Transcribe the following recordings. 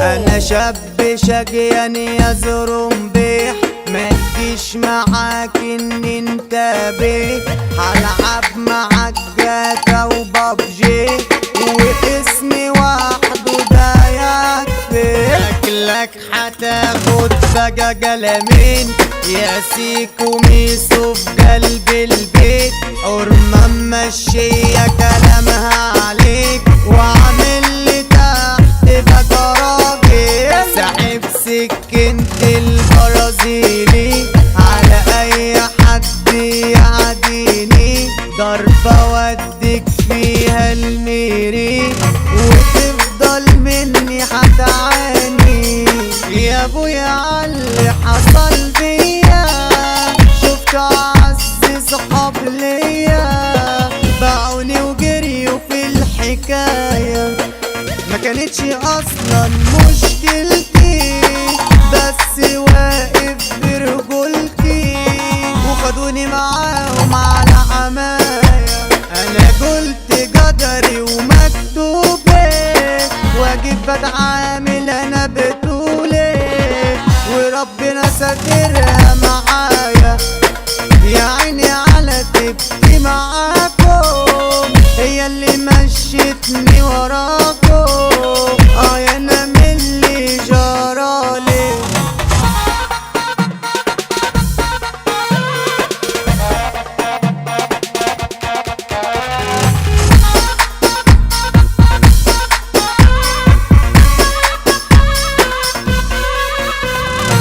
انا شاب شقيان يا زرمبيح، ما تجيش معاك ان انت بيه. هلعب معاك جاتا وبابجي واسمي وحده ده يكفي. شكلك هتاخد بقى قلمين يا سيكو ميسو في قلب البيت. حرمة ممشية كلامها عليك وعامل لي تحت بقى راجل. ساحب سكينة البرازيلي على اي حد يعديني، ضربة وديك فيها الميري وتفضل مني هتعاني. يا ابويا عاللي حصل بيا، شفت اعز صحاب ليا باعوني وجريوا في الحكاية. ما كانتش اصلا مشكلتي، بس واقف برجولتي وخدوني معاهم على حماية. انا قلت قدري ومكتوبي واجب بتعامل انا بطولي، وربنا ساترها معايا. يا عيني على تبكي معاكم، هي اللي مشيتني وراكم. يا انا من اللي جرالي.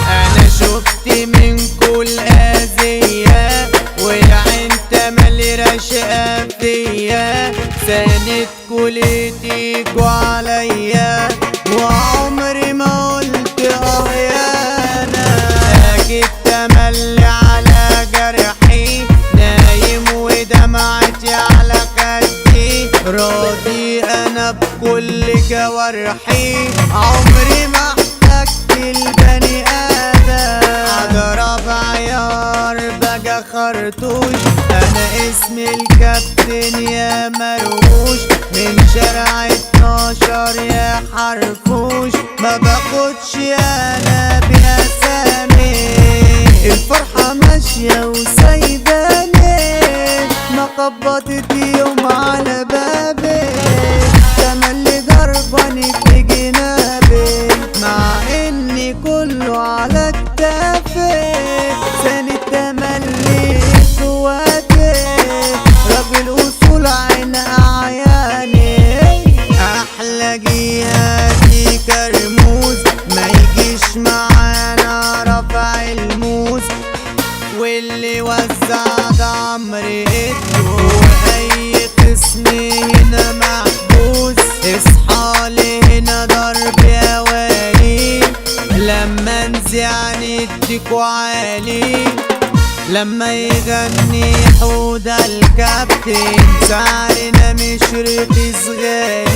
انا شفت منكو الأذية والعين تملي رشقة فيا. ساندكو ليه تيجوا عليا وعمري ما قلت يا انا. اكيد تملي على جرحي، نايم ودمعتي على خدي. راضي انا بكل جوارحي، عمري ما احتجت البني ادم. اضرب عيار بقى خرطوش، انا اسمي الكابتن يا مروش. من شارع 12 يا حرفوش، ما باخدش انا بأسامي. الفرحة ماشية وسايباني، ما خبطت يوم على بابي. تملي ضرباني في جنابي، مع اني كله على كتافي. ثاني تملي قواتي، راجل اصول عين اعياني. احلى جهاتي كرموز، ما يجيش معانا رفع الموز. واللي وزع ده عمري ادو، واي قسم هنا محبوس. اصحالي هنا ضرب يا والي، لما انزع نديكوا عالي. لما يغني حوده الكابتن، سعرنا مش رخيص غالي.